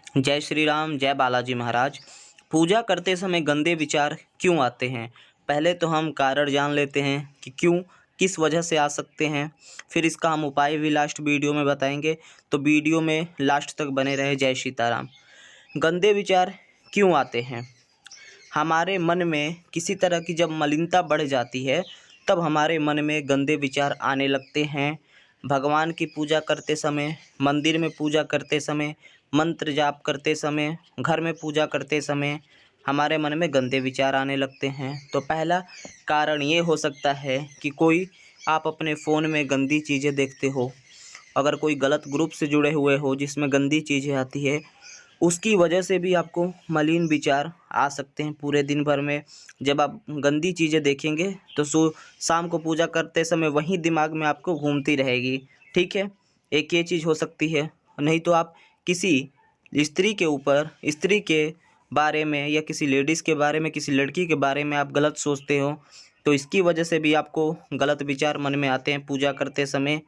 जय श्री राम, जय बालाजी महाराज। पूजा करते समय गंदे विचार क्यों आते हैं? पहले तो हम कारण जान लेते हैं कि क्यों, किस वजह से आ सकते हैं। फिर इसका हम उपाय भी लास्ट वीडियो में बताएंगे, तो वीडियो में लास्ट तक बने रहे। जय सीताराम। गंदे विचार क्यों आते हैं? हमारे मन में किसी तरह की जब मलिनता बढ़ जाती है, तब हमारे मन में गंदे विचार आने लगते हैं। भगवान की पूजा करते समय, मंदिर में पूजा करते समय, मंत्र जाप करते समय, घर में पूजा करते समय हमारे मन में गंदे विचार आने लगते हैं। तो पहला कारण ये हो सकता है कि कोई आप अपने फ़ोन में गंदी चीज़ें देखते हो। अगर कोई गलत ग्रुप से जुड़े हुए हो जिसमें गंदी चीज़ें आती है, उसकी वजह से भी आपको मलिन विचार आ सकते हैं पूरे दिन भर में। जब आप गंदी चीज़ें देखेंगे तो शाम को पूजा करते समय वही दिमाग में आपको घूमती रहेगी। ठीक है, एक ये चीज़ हो सकती है। नहीं तो आप किसी स्त्री के ऊपर, स्त्री के बारे में या किसी लेडीज़ के बारे में, किसी लड़की के बारे में आप गलत सोचते हो, तो इसकी वजह से भी आपको गलत विचार मन में आते हैं पूजा करते समय।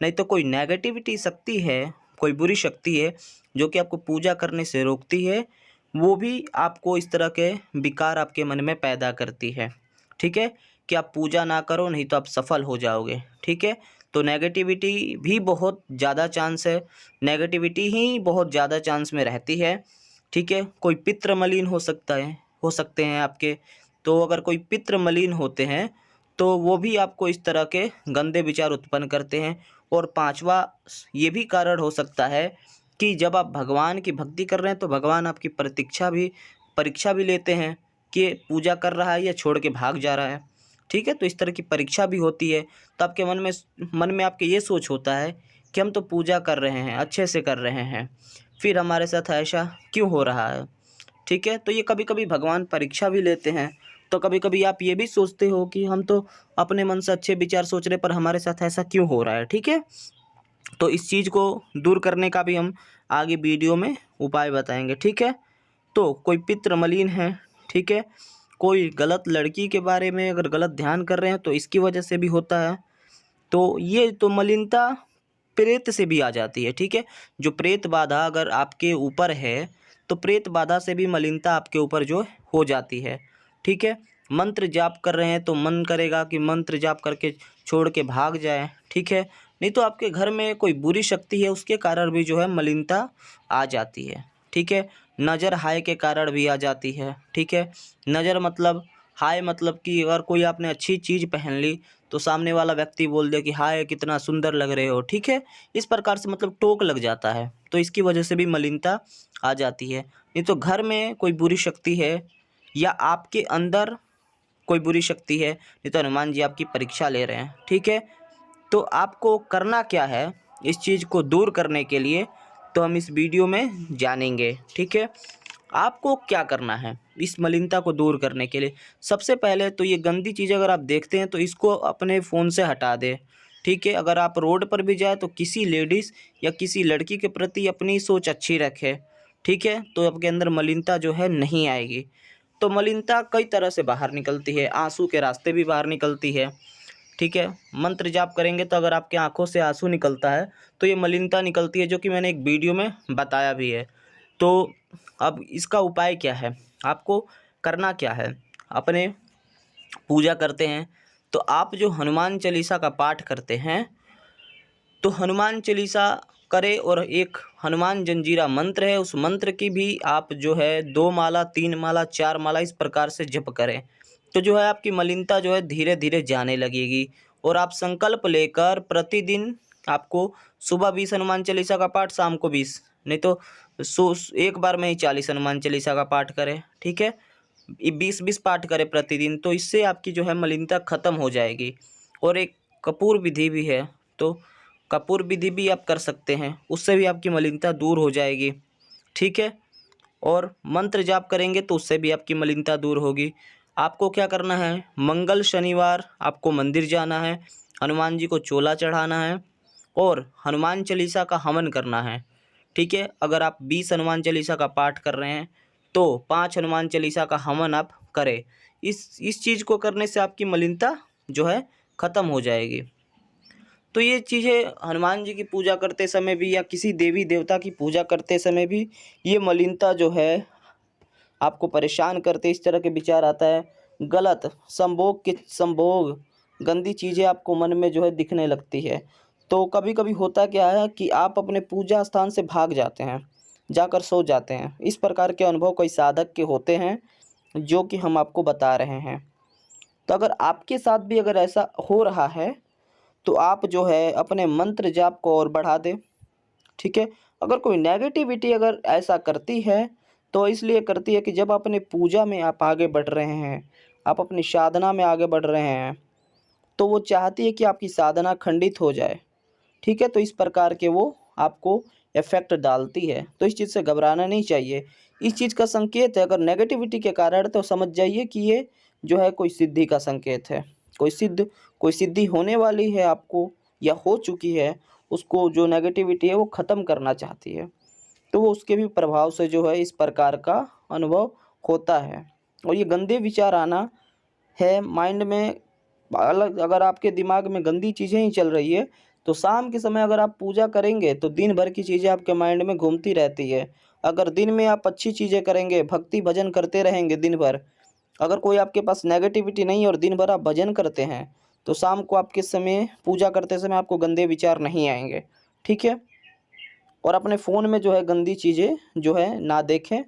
नहीं तो कोई नेगेटिविटी शक्ति है, कोई बुरी शक्ति है जो कि आपको पूजा करने से रोकती है, वो भी आपको इस तरह के विकार आपके मन में पैदा करती है। ठीक है, कि आप पूजा ना करो नहीं तो आप सफल हो जाओगे। ठीक है, तो नेगेटिविटी भी बहुत ज़्यादा चांस है, नेगेटिविटी ही बहुत ज़्यादा चांस में रहती है। ठीक है, कोई पितृ मलिन हो सकता है, हो सकते हैं आपके। तो अगर कोई पितृ मलिन होते हैं तो वो भी आपको इस तरह के गंदे विचार उत्पन्न करते हैं। और पांचवा ये भी कारण हो सकता है कि जब आप भगवान की भक्ति कर रहे हैं तो भगवान आपकी परीक्षा भी लेते हैं कि पूजा कर रहा है या छोड़ के भाग जा रहा है। ठीक है, तो इस तरह की परीक्षा भी होती है। तो आपके मन में आपके ये सोच होता है कि हम तो पूजा कर रहे हैं, अच्छे से कर रहे हैं, फिर हमारे साथ ऐसा क्यों हो रहा है। ठीक है, तो ये कभी कभी भगवान परीक्षा भी लेते हैं। तो कभी कभी आप ये भी सोचते हो कि हम तो अपने मन से अच्छे विचार सोच रहे, पर हमारे साथ ऐसा क्यों हो रहा है। ठीक है, तो इस चीज़ को दूर करने का भी हम आगे वीडियो में उपाय बताएंगे। ठीक है, तो कोई पितृ मलिन है, ठीक है, कोई गलत लड़की के बारे में अगर गलत ध्यान कर रहे हैं तो इसकी वजह से भी होता है। तो ये तो मलिनता प्रेत से भी आ जाती है। ठीक है, जो प्रेत बाधा अगर आपके ऊपर है तो प्रेत बाधा से भी मलिनता आपके ऊपर जो हो जाती है। ठीक है, मंत्र जाप कर रहे हैं तो मन करेगा कि मंत्र जाप करके छोड़ के भाग जाए। ठीक है, नहीं तो आपके घर में कोई बुरी शक्ति है, उसके कारण भी जो है मलिनता आ जाती है। ठीक है, नज़र हाय के कारण भी आ जाती है। ठीक है, नज़र मतलब हाय मतलब कि अगर कोई आपने अच्छी चीज़ पहन ली तो सामने वाला व्यक्ति बोल दे कि हाय कितना सुंदर लग रहे हो। ठीक है, इस प्रकार से मतलब टोक लग जाता है, तो इसकी वजह से भी मलिनता आ जाती है। नहीं तो घर में कोई बुरी शक्ति है या आपके अंदर कोई बुरी शक्ति है, नहीं तो हनुमान जी आपकी परीक्षा ले रहे हैं। ठीक है, तो आपको करना क्या है इस चीज़ को दूर करने के लिए, तो हम इस वीडियो में जानेंगे। ठीक है, आपको क्या करना है इस मलिनता को दूर करने के लिए। सबसे पहले तो ये गंदी चीज़ अगर आप देखते हैं तो इसको अपने फ़ोन से हटा दें। ठीक है, अगर आप रोड पर भी जाए तो किसी लेडीज़ या किसी लड़की के प्रति अपनी सोच अच्छी रखें। ठीक है, तो आपके अंदर मलिनता जो है नहीं आएगी। तो मलिनता कई तरह से बाहर निकलती है, आंसू के रास्ते भी बाहर निकलती है। ठीक है, मंत्र जाप करेंगे तो अगर आपके आंखों से आंसू निकलता है तो ये मलिनता निकलती है, जो कि मैंने एक वीडियो में बताया भी है। तो अब इसका उपाय क्या है, आपको करना क्या है। अपने पूजा करते हैं तो आप जो हनुमान चालीसा का पाठ करते हैं, तो हनुमान चालीसा करें और एक हनुमान जंजीरा मंत्र है, उस मंत्र की भी आप जो है 2 माला, 3 माला, 4 माला इस प्रकार से जप करें। तो जो है आपकी मलिनता जो है धीरे धीरे जाने लगेगी। और आप संकल्प लेकर प्रतिदिन आपको सुबह 20 हनुमान चालीसा का पाठ, शाम को 20, नहीं तो एक बार में ही 40 हनुमान चालीसा का पाठ करें। ठीक है, 20-20 पाठ करें प्रतिदिन, तो इससे आपकी जो है मलिनता ख़त्म हो जाएगी। और एक कपूर विधि भी है, तो कपूर विधि भी आप कर सकते हैं, उससे भी आपकी मलिनता दूर हो जाएगी। ठीक है, और मंत्र जाप करेंगे तो उससे भी आपकी मलिनता दूर होगी। आपको क्या करना है, मंगल शनिवार आपको मंदिर जाना है, हनुमान जी को चोला चढ़ाना है और हनुमान चालीसा का हवन करना है। ठीक है, अगर आप 20 हनुमान चालीसा का पाठ कर रहे हैं तो 5 हनुमान चालीसा का हवन आप करें। इस चीज़ को करने से आपकी मलिनता जो है ख़त्म हो जाएगी। तो ये चीज़ें हनुमान जी की पूजा करते समय भी या किसी देवी देवता की पूजा करते समय भी ये मलिनता जो है आपको परेशान करते, इस तरह के विचार आता है, गलत संभोग गंदी चीज़ें आपको मन में जो है दिखने लगती है। तो कभी कभी होता क्या है कि आप अपने पूजा स्थान से भाग जाते हैं, जाकर सो जाते हैं। इस प्रकार के अनुभव कई साधक के होते हैं जो कि हम आपको बता रहे हैं। तो अगर आपके साथ भी अगर ऐसा हो रहा है तो आप जो है अपने मंत्र जाप को और बढ़ा दें। ठीक है। अगर कोई नेगेटिविटी अगर ऐसा करती है तो इसलिए करती है कि जब अपने पूजा में आप आगे बढ़ रहे हैं, आप अपनी साधना में आगे बढ़ रहे हैं, तो वो चाहती है कि आपकी साधना खंडित हो जाए। ठीक है। तो इस प्रकार के वो आपको इफ़ेक्ट डालती है, तो इस चीज़ से घबराना नहीं चाहिए। इस चीज़ का संकेत है, अगर नेगेटिविटी के कारण तो समझ जाइए कि ये जो है कोई सिद्धि का संकेत है। कोई सिद्धि होने वाली है आपको या हो चुकी है, उसको जो नेगेटिविटी है वो ख़त्म करना चाहती है। तो वो उसके भी प्रभाव से जो है इस प्रकार का अनुभव होता है। और ये गंदे विचार आना है माइंड में, अलग अगर आपके दिमाग में गंदी चीज़ें ही चल रही है तो शाम के समय अगर आप पूजा करेंगे तो दिन भर की चीज़ें आपके माइंड में घूमती रहती है। अगर दिन में आप अच्छी चीज़ें करेंगे, भक्ति भजन करते रहेंगे दिन भर, अगर कोई आपके पास नेगेटिविटी नहीं है और दिन भर आप भजन करते हैं, तो शाम को आपके समय पूजा करते समय आपको गंदे विचार नहीं आएंगे। ठीक है। और अपने फ़ोन में जो है गंदी चीज़ें जो है ना देखें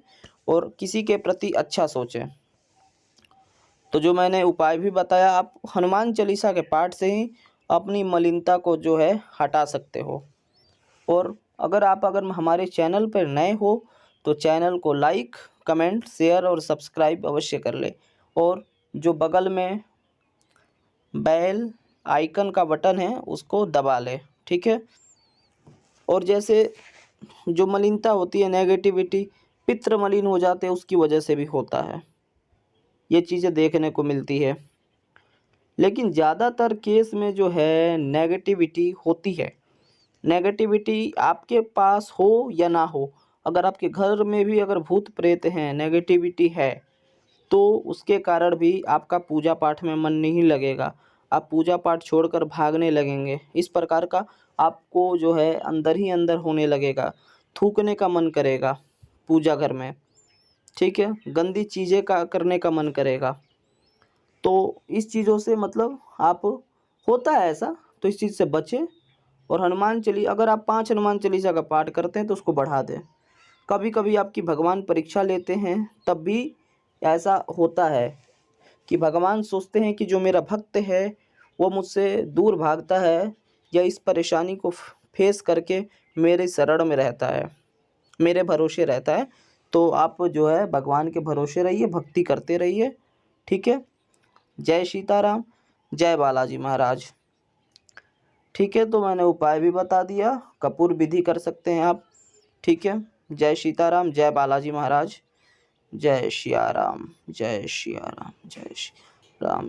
और किसी के प्रति अच्छा सोचें। तो जो मैंने उपाय भी बताया, आप हनुमान चालीसा के पाठ से ही अपनी मलिनता को जो है हटा सकते हो। और अगर हमारे चैनल पर नए हो तो चैनल को लाइक, कमेंट, शेयर और सब्सक्राइब अवश्य कर ले। और जो बगल में बेल आइकन का बटन है उसको दबा ले। ठीक है। और जैसे जो मलिनता होती है, नेगेटिविटी, पित्र मलिन हो जाते हैं, उसकी वजह से भी होता है, ये चीज़ें देखने को मिलती है। लेकिन ज़्यादातर केस में जो है नेगेटिविटी होती है। नेगेटिविटी आपके पास हो या ना हो, अगर आपके घर में भी अगर भूत प्रेत हैं, नेगेटिविटी है, तो उसके कारण भी आपका पूजा पाठ में मन नहीं लगेगा। आप पूजा पाठ छोड़कर भागने लगेंगे। इस प्रकार का आपको जो है अंदर ही अंदर होने लगेगा, थूकने का मन करेगा पूजा घर में। ठीक है। गंदी चीज़ें का करने का मन करेगा। तो इस चीज़ों से मतलब आप होता है ऐसा, तो इस चीज़ से बचें। और अगर आप 5 हनुमान चालीसा का पाठ करते हैं तो उसको बढ़ा दें। कभी कभी आपकी भगवान परीक्षा लेते हैं, तब भी ऐसा होता है कि भगवान सोचते हैं कि जो मेरा भक्त है वो मुझसे दूर भागता है या इस परेशानी को फेस करके मेरे शरण में रहता है, मेरे भरोसे रहता है। तो आप जो है भगवान के भरोसे रहिए, भक्ति करते रहिए। ठीक है। जय सीताराम, जय बालाजी महाराज। ठीक है। तो मैंने उपाय भी बता दिया, कपूर विधि कर सकते हैं आप। ठीक है। जय सीताराम, जय बालाजी महाराज, जय सिया राम, जय सिया राम, जय श्री राम।